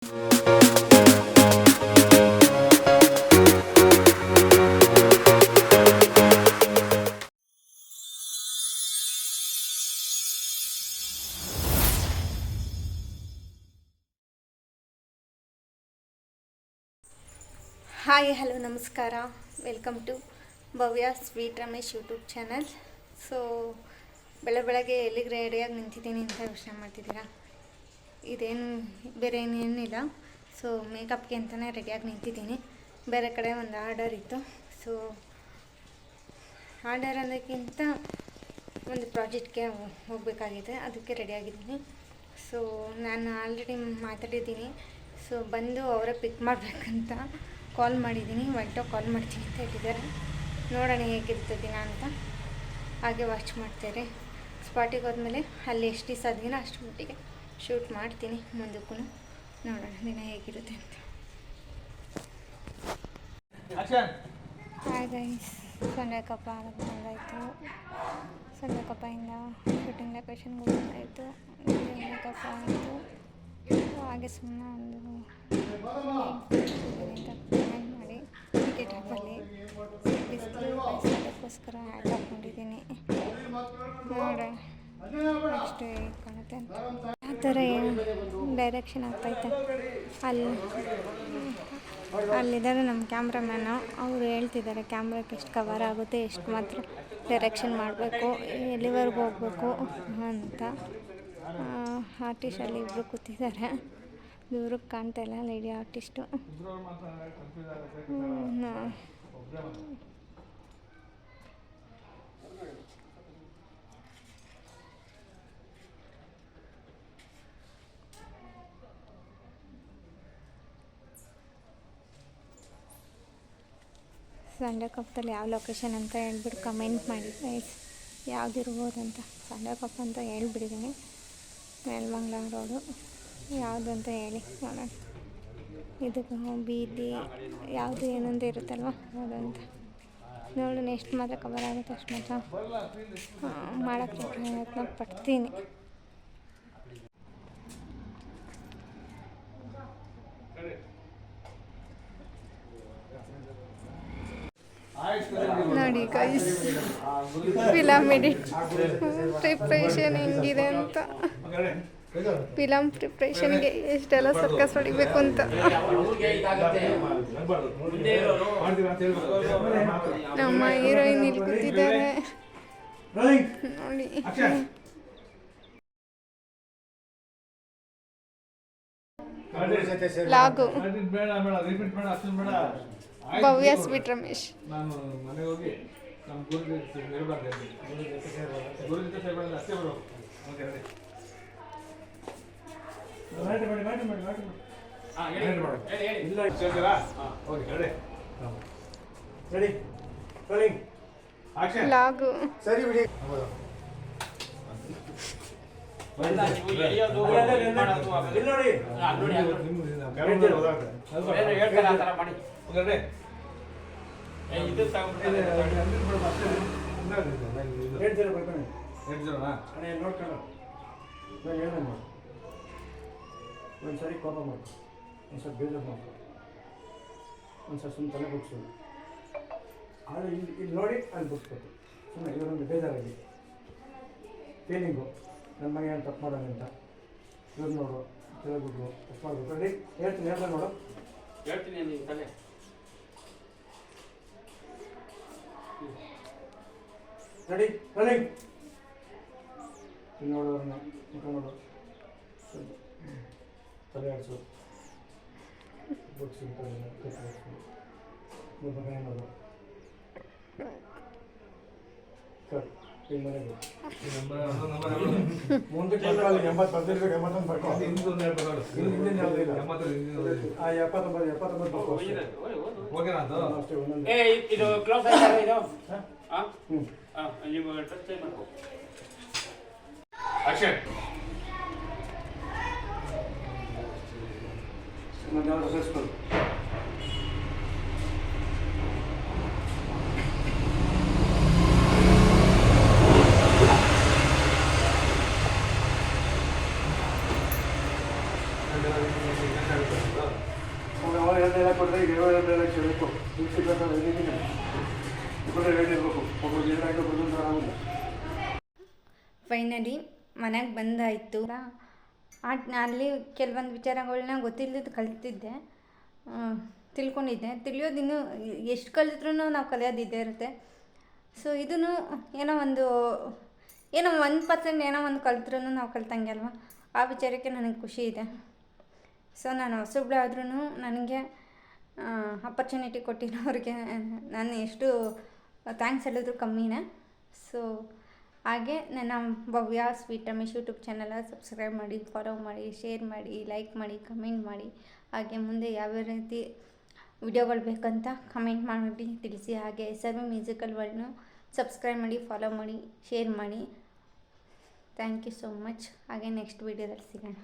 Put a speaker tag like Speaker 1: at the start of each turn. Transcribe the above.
Speaker 1: Hi hello ನಮಸ್ಕಾರ, welcome to Bhavya sweet Ramesh YouTube channel. So ಬೆಳಗ್ಗೆ ಎಲ್ಲಿಗೆ ರೆಡಿಯಾಗಿ ನಿಂತಿದ್ದೀನಿ ಅಂತ ಯೋಚನೆ ಮಾಡ್ತಿದ್ದೀರಾ? ಇದೇನು ಬೇರೆ ಏನೇನಿಲ್ಲ. ಸೊ ಮೇಕಪ್ಗೆ ಅಂತಲೇ ರೆಡಿಯಾಗಿ ನಿಂತಿದ್ದೀನಿ. ಬೇರೆ ಕಡೆ ಒಂದು ಆರ್ಡರ್ ಇತ್ತು. ಸೊ ಆರ್ಡರ್ ಅನ್ನೋಕ್ಕಿಂತ ಒಂದು ಪ್ರಾಜೆಕ್ಟ್ಗೆ ಹೋಗಬೇಕಾಗಿದೆ, ಅದಕ್ಕೆ ರೆಡಿಯಾಗಿದ್ದೀನಿ. ಸೊ ನಾನು ಆಲ್ರೆಡಿ ಮಾತಾಡಿದ್ದೀನಿ. ಸೊ ಬಂದು ಅವರೇ ಪಿಕ್ ಮಾಡಬೇಕಂತ ಕಾಲ್ ಮಾಡಿದ್ದೀನಿ. ಕಾಲ್ ಮಾಡ್ತೀನಿ ಅಂತ ಹೇಳಿದ್ದಾರೆ. ನೋಡೋಣ ಹೇಗಿರುತ್ತೆ ದಿನ ಅಂತ. ಹಾಗೆ ವಾಚ್ ಮಾಡ್ತಾರೆ. ಸ್ಪಾಟಿಗೆ ಹೋದ್ಮೇಲೆ ಅಲ್ಲಿ ಎಷ್ಟು ದಿವಸ ದಿನ ಅಷ್ಟು ಮಟ್ಟಿಗೆ ಶೂಟ್ ಮಾಡ್ತೀನಿ. ಮುಂದಕ್ಕೂ ನೋಡೋಣ ದಿನ ಹೇಗಿರುತ್ತೆ ಅಂತ. ಹಾಯ್ ಗೈಸ್, ಸಂಡೆ ಕಪ್ಪ ಬಂದಾಯಿತು. Sunday ಕಪ್ಪಯಿಂದ shooting ಲೊಕೇಶನ್ಗೆ ಹೋಗ್ತಾಯಿತ್ತು. ಕಪ್ಪ ಆಯಿತು. ಹಾಗೆ ಸುಮ್ಮನೆ ಒಂದು ಕಮೆಂಟ್ ಮಾಡಿ ಟಿಕೆಟ್ ಹಾಕೊಳ್ಳಿ. ಬಿಸಿಲು ಅದಕ್ಕೋಸ್ಕರ ಹ್ಯಾಟ್ ಹಾಕ್ಕೊಂಡಿದ್ದೀನಿ. ನೋಡೋಣ ನೆಕ್ಸ್ಟ್ ಹೇಗೆ ಕಾಣುತ್ತೆ ಅಂತ. ಆ ಥರ ಡೈರೆಕ್ಷನ್ ಆಗ್ತೈತೆ. ಅಲ್ಲಿದ್ದಾರೆ ನಮ್ಮ ಕ್ಯಾಮ್ರಾಮ್ಯಾನು. ಅವರು ಹೇಳ್ತಿದ್ದಾರೆ ಕ್ಯಾಮ್ರಾಕ್ಕೆ ಎಷ್ಟು ಕವರ್ ಆಗುತ್ತೆ, ಎಷ್ಟು ಮಾತ್ರ ಡೈರೆಕ್ಷನ್ ಮಾಡಬೇಕು, ಎಲ್ಲಿವರೆಗೂ ಹೋಗಬೇಕು ಅಂತ. ಆರ್ಟಿಸ್ಟಲ್ಲಿ ಇಬ್ಬರು ಕೂತಿದ್ದಾರೆ. ದೂರಕ್ಕೆ ಕಾಣ್ತಾ ಇಲ್ಲ ಲೇಡಿ ಆರ್ಟಿಸ್ಟು. ಸಂಡೆ ಕಪ್ಪಲ್ಲಿ ಯಾವ ಲೊಕೇಶನ್ ಅಂತ ಹೇಳ್ಬಿಟ್ಟು ಕಮೆಂಟ್ ಮಾಡಿ ಗೈಸ್, ಯಾವುದಿರ್ಬೋದಂತ. ಸಂಡೆ ಕಪ್ ಅಂತ ಹೇಳ್ಬಿಟ್ಟಿದ್ದೀನಿ. ನೆಲಮಂಗಲ ರೋಡು ಯಾವುದು ಅಂತ ಹೇಳಿ ನೋಡೋಣ. ಇದಕ್ಕೆ ಬೀದಿ ಯಾವುದು ಏನಂತ ಇರುತ್ತಲ್ವ ಅದಂತ ನೋಡೋಣ. ಎಷ್ಟು ಮಾತ್ರ ಕವರ್ ಆಗುತ್ತೆ ಅಷ್ಟು ಮಾತ್ರ ಮಾಡೋಕ್ಕೆ ಪ್ರಯತ್ನ ಪಡ್ತೀನಿ. ನೋಡಿ ಗೈಸ್, ಫಿಲಮ್ ಎಡಿಟ್ ಪ್ರಿಪ್ರೇಷನ್ ಹೆಂಗಿದೆ ಅಂತ. ಫಿಲಮ್ ಪ್ರಿಪ್ರೇಷನ್ಗೆ ಎಷ್ಟೆಲ್ಲ ಸರ್ಕಸ್ ಹೊಡಿಬೇಕು ಅಂತ. ನಮ್ಮ ಹೀರೋಯಿನ್ ಇಲ್ಲಿ ಕೂತಿದ್ದಾರೆ ನೋಡಿ. ಲಾಗು ಭವ್ಯ ಸ್ವೀಟ್ ರಮೇಶ್. ಲಾಗು
Speaker 2: ಸರಿ ಬಿಡಿ. ಒಂದ್ಸರಿ ಕೋಪ ಮಾಡು, ಒಂದ್ಸರಿ ಬೇಜಾರು ಮಾಡು, ಒಂದ್ಸರಿ ಸುಮ್ಮನೆ ತಲೆ ಬುಕ್ಸೋದು. ಆದರೆ ಇಲ್ಲಿ ನೋಡಿ ಅಲ್ಲಿ ಬುಕ್ಸ್ಬೇಕು. ಸುಮ್ಮನೆ ಇವರೊಂದು ಬೇಜಾರಾಗಿ ಫೀಲಿಂಗು, ನನ್ನ ಮನೆ ಏನು ತಪ್ಪು ಮಾಡೋಣ ಅಂತ. ಇವ್ರು ನೋಡು ತಿಳಿದ್ಬಿಟ್ಟು ತಪ್ಪು ಮಾಡಬೇಕು. ರೆಡಿ ಹೇಳ್ತೀನಿ, ಹೇಳ್ದ ನೋಡು, ಹೇಳ್ತೀನಿ ನೀವು ತಲೆ ರೆಡಿ ರನ್ನಿಂಗ್. ಇಲ್ಲಿ ನೋಡೋರನ್ನ ಮುಖ ನೋಡು, ತಲೆ ಆಡಿಸು, ಬುಕ್ಸ್ ಕಟ್ಟಿಸು, ಮುಖ ನೋಡು. ಕಟ್ ಈಗ ಮನೆಗೆ ಮುಂದಕ್ಕೆ 80 ಬರ್ದಿರ್ಬೇಕು. 81 ಬರ್ಕೊ. ಹಿಂದಿನ ಯಾವುದಿಲ್ಲ. 79 ಓಕೆನಾ ಅದು ಅಷ್ಟೇ. ಒಂದೊಂದು ಇದು ಕ್ಲೋಸ್ ಆಯ್ತಾ ಇದು? ನೀವು ಟಚ್ ಟೈಮ್ ಮಾಡ್ಕೊ. ಆಕ್ಷನ್. ಮತ್ತೆ ಸಕ್ಸಸ್ಫುಲ್. ಡೈಲಾಗ್ ಕೊಟ್ಟರೆ ಈಗ ಏಳು ಡೈಲಾಗ್ ಕೇಳಬೇಕು ಮುಗಿಸಿದ್ರೆ ರೆಡಿ ಇರಬೇಕು ಒಬ್ಬರು ಡೈಲಾಗ್ ಬಂದು ಆರಾಮಿಲ್ಲ.
Speaker 1: ಫೈನಲಿ ಮನೆಗೆ ಬಂದಾಯಿತು. ಅಲ್ಲಿ ಕೆಲವೊಂದು ವಿಚಾರಗಳನ್ನ ಗೊತ್ತಿಲ್ಲದ ಕಲ್ತಿದ್ದೆ, ತಿಳ್ಕೊಂಡಿದ್ದೆ. ತಿಳಿಯೋದಿನ್ನು ಎಷ್ಟು ಕಲಿತ್ರೂ ನಾವು ಕಲಿಯೋದಿದ್ದೇ ಇರುತ್ತೆ. ಸೊ ಇದನ್ನು ಏನೋ 1% ಏನೋ ಒಂದು ಕಲಿತ್ರೂ ನಾವು ಕಲ್ತಂಗೆ ಅಲ್ವಾ, ಆ ವಿಚಾರಕ್ಕೆ ನನಗೆ ಖುಷಿ ಇದೆ. ಸೊ ನಾನು ಹೊಸಬ್ಳು ಆದ್ರೂ ನನಗೆ ಅಪರ್ಚುನಿಟಿ ಕೊಟ್ಟಿರೋರಿಗೆ ನಾನು ಎಷ್ಟು ಥ್ಯಾಂಕ್ಸ್ ಹೇಳಿದ್ರು ಕಮ್ಮಿನೇ. ಸೊ ಹಾಗೆ ನನ್ನ Bhavya sweet Ramesh YouTube channel subscribe ಮಾಡಿ, ಫಾಲೋ ಮಾಡಿ, ಶೇರ್ ಮಾಡಿ, ಲೈಕ್ ಮಾಡಿ, ಕಮೆಂಟ್ ಮಾಡಿ. ಹಾಗೆ ಮುಂದೆ ಯಾವ್ಯಾವ ರೀತಿ ವಿಡಿಯೋಗಳು ಬೇಕಂತ ಕಮೆಂಟ್ ಮಾಡಿ ತಿಳಿಸಿ. ಹಾಗೆ SRV ಮ್ಯೂಸಿಕಲ್ ವರ್ಲ್ಡ್ನು ಸಬ್ಸ್ಕ್ರೈಬ್ ಮಾಡಿ, ಫಾಲೋ ಮಾಡಿ, ಶೇರ್ ಮಾಡಿ. Thank you so much. ಹಾಗೆ ನೆಕ್ಸ್ಟ್ ವೀಡಿಯೋದಲ್ಲಿ ಸಿಗೋಣ.